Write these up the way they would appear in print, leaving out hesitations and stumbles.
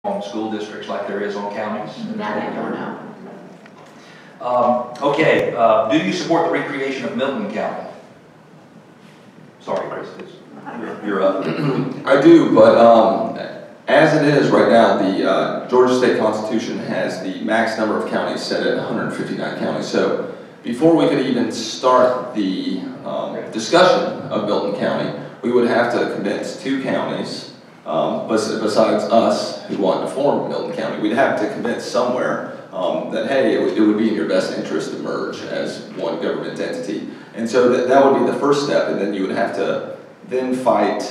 on school districts like there is on counties? That I don't know. Okay, do you support the recreation of Milton County? Sorry, Chris, you're up. I do, but as it is right now, the Georgia State Constitution has the max number of counties set at 159 counties. So before we could even start the discussion of Milton County, we would have to convince 2 counties, besides us who want to form Milton County. We'd have to convince somewhere that, hey, it would be in your best interest to merge as one government entity. And so that would be the first step, and then you would have to then fight,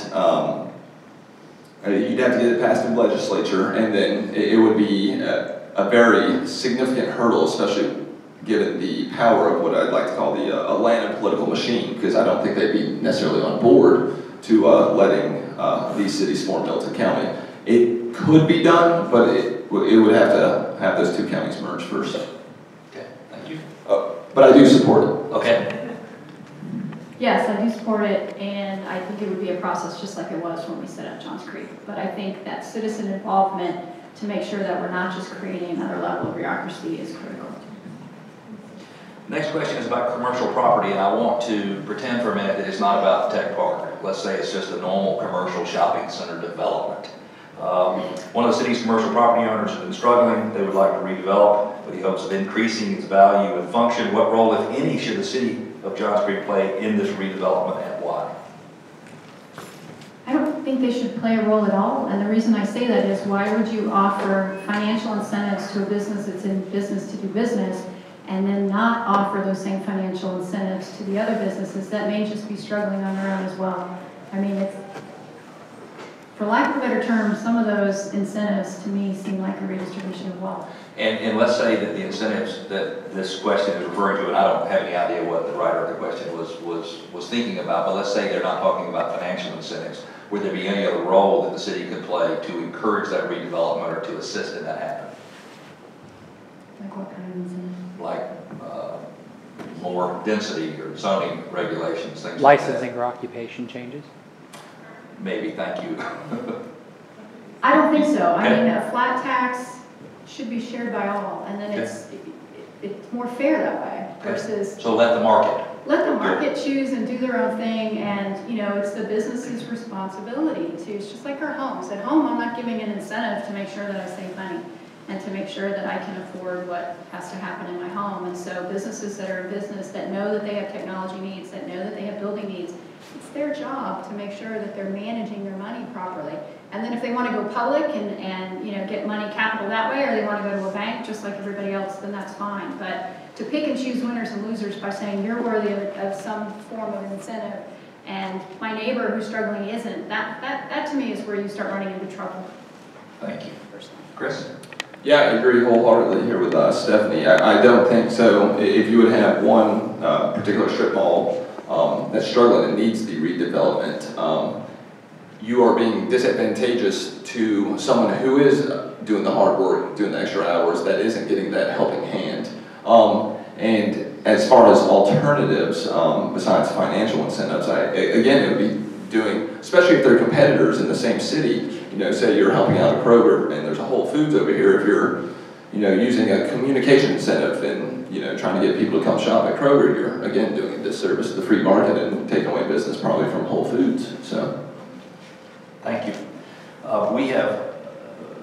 you'd have to get it passed in the legislature, and then it would be a very significant hurdle, especially given the power of what I'd like to call the Atlanta political machine, because I don't think they'd be necessarily on board to letting these cities form Milton County. It could be done, but it would have to have those 2 counties merge first. Okay, thank you. But I do support it. Okay. Yes, I do support it, and I think it would be a process just like it was when we set up Johns Creek. But I think that citizen involvement to make sure that we're not just creating another level of bureaucracy is critical. Next question is about commercial property, and I want to pretend for a minute that it's not about the tech park. Let's say it's just a normal commercial shopping center development. One of the city's commercial property owners has been struggling. They would like to redevelop with the hopes of increasing its value and function. What role, if any, should the city of Johns Creek play in this redevelopment, and why? I don't think they should play a role at all, and the reason I say that is, why would you offer financial incentives to a business that's in business to do business and then not offer those same financial incentives to the other businesses that may just be struggling on their own as well? I mean, it's, for lack of a better term, some of those incentives to me seem like a redistribution of wealth. And let's say that the incentives that this question is referring to, and I don't have any idea what the writer of the question was thinking about, but let's say they're not talking about financial incentives. Would there be any other role that the city could play to encourage that redevelopment or to assist in that happening? Like what kind of incentive? Like more density or zoning regulations, things Licensing like or occupation changes? Maybe, thank you. I don't think so. Okay. I mean, a flat tax should be shared by all, and then it's more fair that way versus. So let the market. Let the market choose and do their own thing, and you know, it's the business's responsibility to. It's just like our homes. At home, I'm not giving an incentive to make sure that I save money and to make sure that I can afford what has to happen in my home. And so businesses that are in business that know that they have technology needs, that know that they have building needs, it's their job to make sure that they're managing their money properly. And then if they want to go public and you know, get money capital that way, or they want to go to a bank just like everybody else, then that's fine. But to pick and choose winners and losers by saying you're worthy of some form of an incentive and my neighbor who's struggling isn't, that to me is where you start running into trouble. Thank you. Chris? Yeah, I agree wholeheartedly here with Stephanie. I don't think so. If you would have one particular strip mall that's struggling and needs the redevelopment, you are being disadvantageous to someone who is doing the hard work, doing the extra hours, that isn't getting that helping hand. And as far as alternatives, besides financial incentives, again, it would be doing, especially if they're competitors in the same city. You know, say you're helping out a Kroger and there's a Whole Foods over here. If you're, you know, using a communication incentive and, you know, trying to get people to come shop at Kroger, you're again doing a disservice to the free market and taking away business probably from Whole Foods. So, thank you. We have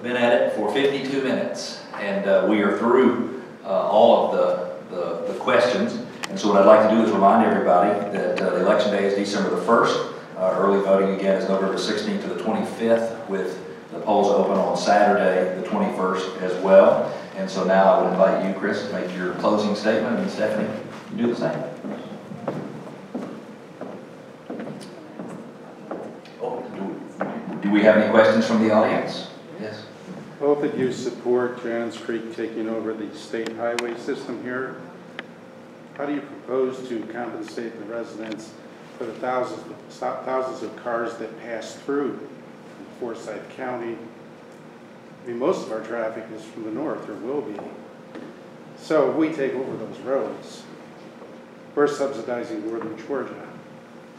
been at it for 52 minutes, and we are through all of the questions. And so what I'd like to do is remind everybody that the election day is December the 1st. Early voting again is November 16th to the 25th, with the polls open on Saturday the 21st as well. And so now I would invite you, Chris, to make your closing statement, and Stephanie, you do the same. Oh, do we have any questions from the audience? Yes. Both of you support Johns Creek taking over the state highway system here. How do you propose to compensate the residents for the thousands of cars that pass through Forsyth County? I mean, most of our traffic is from the north, or will be. So if we take over those roads, we're subsidizing northern Georgia.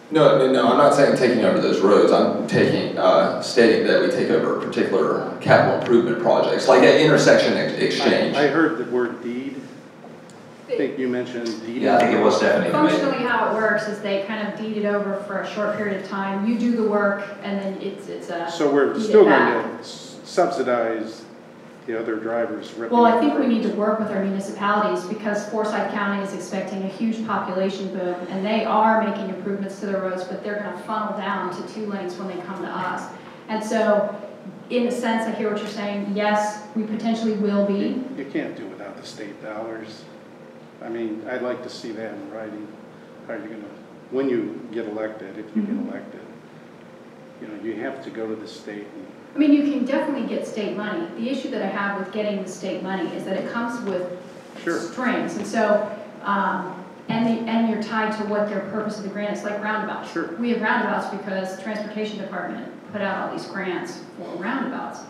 No, I'm not saying taking over those roads. I'm stating that we take over particular capital improvement projects, like an intersection exchange. I heard the word deed. I think you mentioned deed. Yeah, I think it was Stephanie. Functionally, how it works is they kind of deed it over for a short period of time. You do the work, and then it's a. So we're still going to subsidize the other drivers. Well, I think we need to work with our municipalities because Forsyth County is expecting a huge population boom, and they are making improvements to their roads, but they're going to funnel down to 2 lanes when they come to us. And so, in a sense, I hear what you're saying. Yes, we potentially will be. You can't do without the state dollars. I mean, I'd like to see that in writing. How are you going to, when you get elected, if you get elected, you know, you have to go to the state. I mean, you can definitely get state money. The issue that I have with getting the state money is that it comes with strings. And so, and you're tied to what their purpose of the grant is, like roundabouts. Sure. We have roundabouts because the Transportation Department put out all these grants for roundabouts.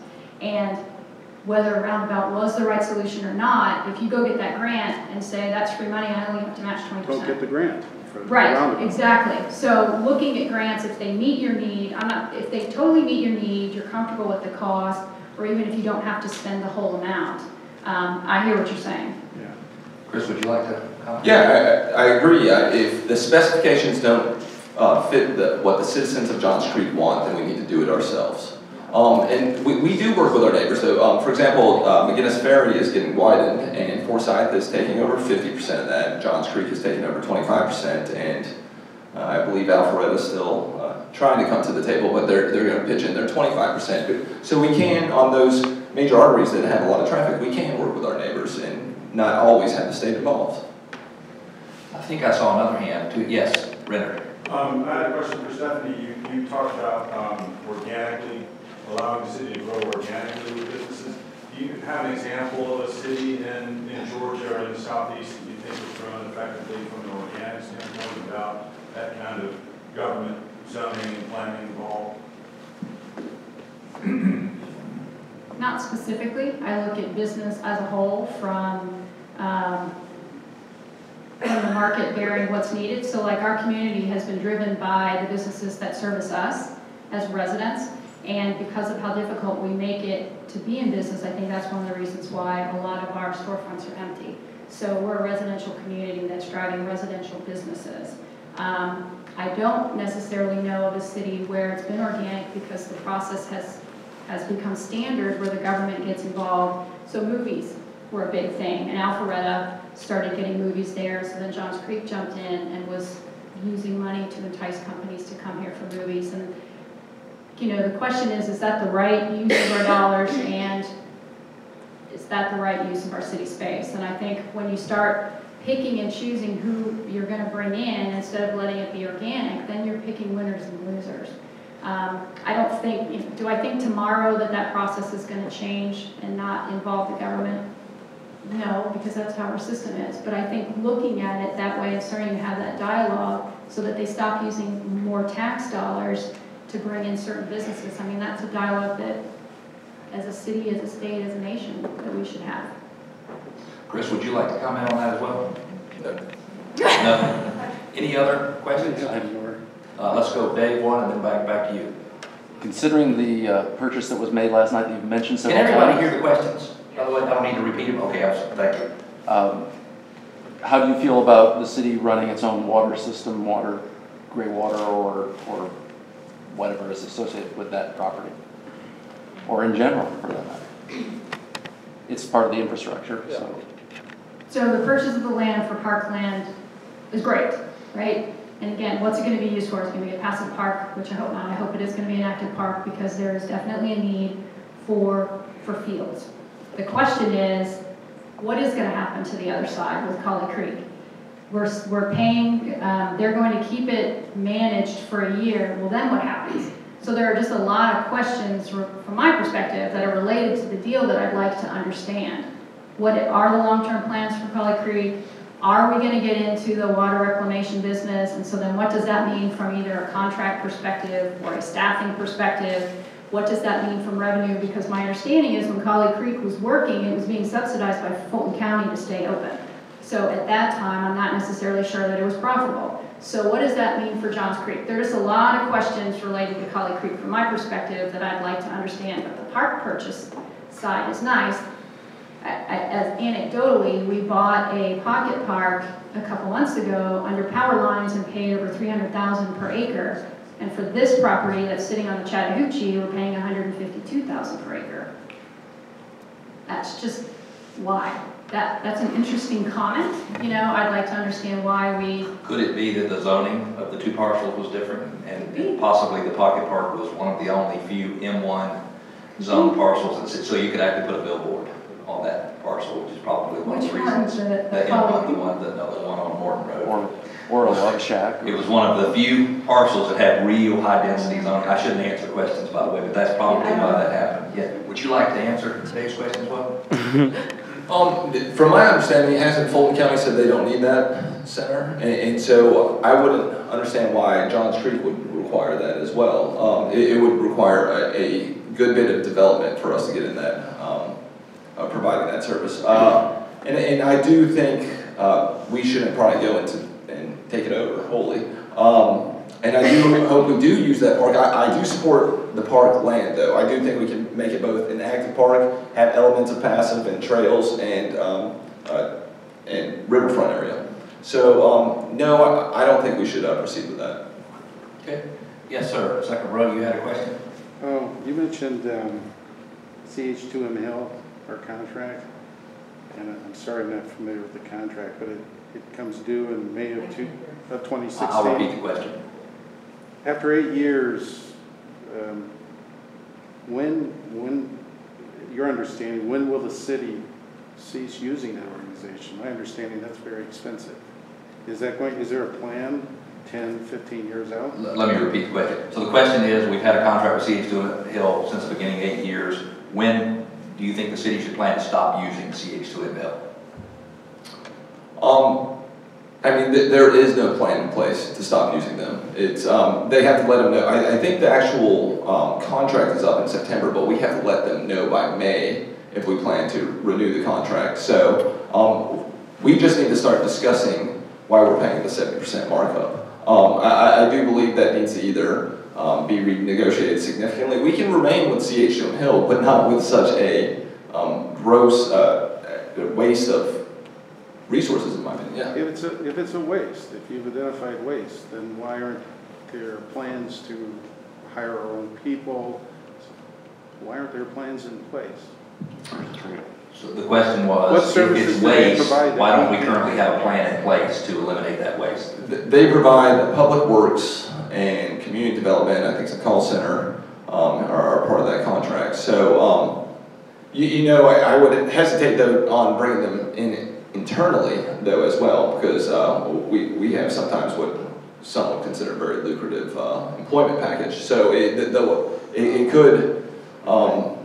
And whether a roundabout was the right solution or not, if you go get that grant and say, that's free money, I only have to match 20%. Don't get the grant. For the right, roundabout. exactly. So looking at grants, if they meet your need, if they totally meet your need, you're comfortable with the cost, or even if you don't have to spend the whole amount, I hear what you're saying. Yeah. Chris, would you like to comment? Yeah, I agree. If the specifications don't fit what the citizens of Johns Creek want, then we need to do it ourselves. And we do work with our neighbors. So, for example, McGinnis Ferry is getting widened, and Forsyth is taking over 50% of that. Johns Creek is taking over 25%, and I believe Alpharetta is still trying to come to the table, but they're going to pitch in their 25%. So we can, on those major arteries that have a lot of traffic, we can work with our neighbors and not always have the state involved. I think I saw another hand too. Yes, Renner. I had a question for Stephanie. You talked about organically, allowing the city to grow organically with businesses. Do you have an example of a city in Georgia or in the southeast that you think has grown effectively from an organic standpoint without that kind of government zoning and planning involved? Not specifically. I look at business as a whole from the market bearing what's needed. So like our community has been driven by the businesses that service us as residents. And because of how difficult we make it to be in business, I think that's one of the reasons why a lot of our storefronts are empty. So we're a residential community that's driving residential businesses. I don't necessarily know of a city where it's been organic because the process has become standard where the government gets involved. So movies were a big thing, and Alpharetta started getting movies there, so then Johns Creek jumped in and was using money to entice companies to come here for movies. And you know, the question is that the right use of our dollars, and is that the right use of our city space? And I think when you start picking and choosing who you're going to bring in instead of letting it be organic, then you're picking winners and losers. I don't think, do I think tomorrow that process is going to change and not involve the government? No, because that's how our system is. But I think looking at it that way and starting to have that dialogue so that they stop using more tax dollars to bring in certain businesses. I mean, that's a dialogue that, as a city, as a state, as a nation, that we should have. Chris, would you like to comment on that as well? No. Any other questions? Let's go Dave one and then back to you. Considering the purchase that was made last night that you've mentioned several times. Can everybody hear the questions? By the way, I don't need to repeat them. Okay, thank you. How do you feel about the city running its own water system, gray water, or whatever is associated with that property? Or in general, for that matter? It's part of the infrastructure, So the purchase of the land for parkland is great, right? And again, what's it going to be used for? It's going to be a passive park, which I hope not. I hope it is going to be an active park because there is definitely a need for fields. The question is, what is going to happen to the other side with Colley Creek? We're paying, they're going to keep it managed for a year. Well, then what happens? So there are just a lot of questions from my perspective that are related to the deal that I'd like to understand. What are the long-term plans for Colley Creek? Are we going to get into the water reclamation business? And so then what does that mean from either a contract perspective or a staffing perspective? What does that mean from revenue? Because my understanding is when Colley Creek was working, it was being subsidized by Fulton County to stay open. So at that time, I'm not necessarily sure that it was profitable. So what does that mean for Johns Creek? There's a lot of questions related to Colley Creek from my perspective that I'd like to understand, but the park purchase side is nice. As anecdotally, we bought a pocket park a couple months ago under power lines and paid over $300,000 per acre. And for this property that's sitting on the Chattahoochee, we're paying $152,000 per acre. That's just why. That's an interesting comment. You know, I'd like to understand why we. Could it be that the zoning of the two parcels was different, and possibly the pocket park was one of the only few M1 zone parcels, and so you could actually put a billboard on that parcel, which is probably one of the reasons. The M1, the one on Morton Road. Or a love shack. It was one of the few parcels that had real high density zoning. I shouldn't answer questions, by the way, but that's probably why that happened. Yeah. Would you like to answer today's question as well? From my understanding, hasn't Fulton County said they don't need that center? And so I wouldn't understand why Johns Creek would require that as well. It would require a good bit of development for us to get in that, providing that service. And I do think we shouldn't probably go into and take it over wholly. And I do hope we do use that park. I do support the park land, though. I do think we can make it both an active park, have elements of passive and trails and riverfront area. So no, I don't think we should proceed with that. Okay. Yes, sir. Second row, you had a question? Oh, you mentioned CH2M Hill, our contract, and I'm sorry I'm not familiar with the contract, but it comes due in May of 2016. I'll repeat the question. After 8 years, when your understanding, when will the city cease using that organization? My understanding, that's very expensive. Is there a plan 10, 15 years out? Let me repeat the question. So the question is, we've had a contract with CH2M Hill since the beginning, 8 years. When do you think the city should plan to stop using CH2M Hill? I mean, there is no plan in place to stop using them. It's they have to let them know. I think the actual contract is up in September, but we have to let them know by May if we plan to renew the contract. So we just need to start discussing why we're paying the 70% markup. I do believe that needs to either be renegotiated significantly. We can remain with CH2M Hill, but not with such a gross waste of resources, in my opinion. Yeah. If it's a waste, if you've identified waste, then why aren't there plans to hire our own people? Why aren't there plans in place? So the question was, what if services it's do they waste, provide? why don't we currently have a plan in place to eliminate that waste? They provide public works and community development. I think it's a call center are part of that contract. So you know, I would hesitate though on bringing them in internally, though, as well, because we have sometimes what some would consider a very lucrative employment package. So it could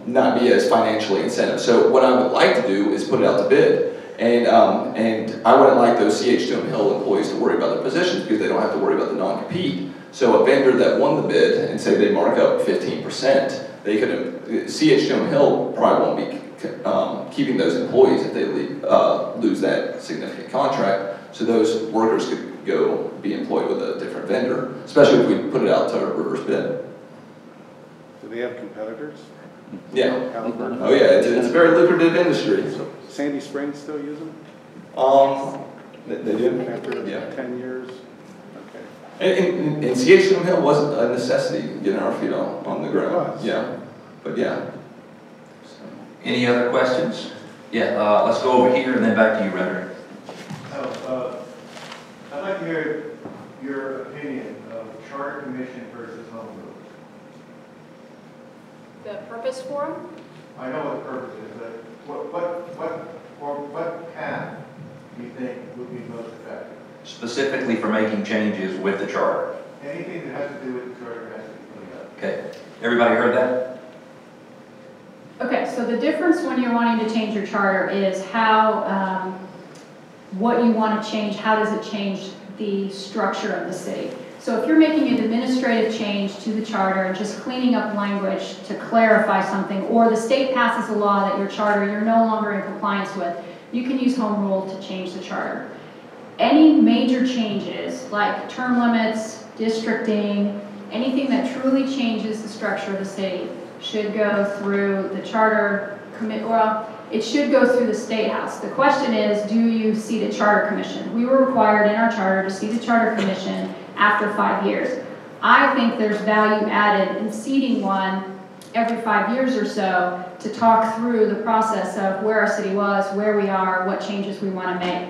not be as financially incentive. So what I would like to do is put it out to bid, and I wouldn't like those CH2M Hill employees to worry about their positions because they don't have to worry about the non-compete. So a vendor that won the bid and say they mark up 15%, they could CH2M Hill probably won't be keeping those employees if they lose that significant contract. So those workers could go be employed with a different vendor, especially if we put it out to a reverse bid. Do they have competitors? Yeah. Halliburton? Oh yeah, it's a very lucrative industry. So Sandy Springs still use them? They do. After Yeah. 10 years? Okay. And CH2M Hill wasn't a necessity getting our feet on the ground. It was. Yeah, but yeah. Any other questions? Yeah, let's go over here and then back to you, Renner. I'd like to hear your opinion of charter commission versus home rule. The purpose for them? I know what the purpose is, but what path do you think would be most effective? Specifically for making changes with the charter. Anything that has to do with the charter has to be cleaned up. Okay, everybody heard that? Okay, so the difference when you're wanting to change your charter is how, what you want to change, how does it change the structure of the city. So if you're making an administrative change to the charter and just cleaning up language to clarify something, or the state passes a law that your charter you're no longer in compliance with, you can use home rule to change the charter. Any major changes, like term limits, districting, anything that truly changes the structure of the city should go through the charter commit, well, it should go through the State House. The question is, do you seat a charter commission? We were required in our charter to seat a charter commission after 5 years. I think there's value added in seating one every 5 years or so to talk through the process of where our city was, where we are, what changes we want to make.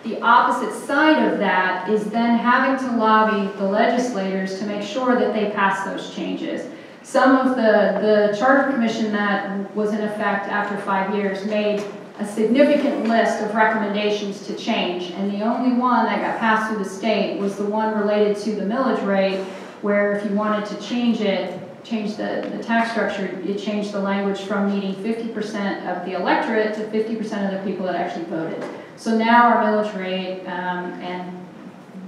The opposite side of that is then having to lobby the legislators to make sure that they pass those changes. Some of the charter commission that was in effect after 5 years made a significant list of recommendations to change, and the only one that got passed through the state was the one related to the millage rate, where if you wanted to change it, change the tax structure, you changed the language from needing 50% of the electorate to 50% of the people that actually voted. So now our millage rate and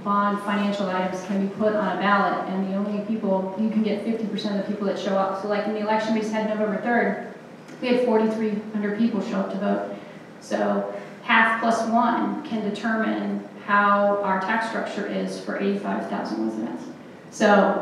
bond financial items can be put on a ballot, and the only people, you can get 50% of the people that show up. So like in the election we just had November 3rd, we had 4,300 people show up to vote. So half plus one can determine how our tax structure is for 85,000 residents. So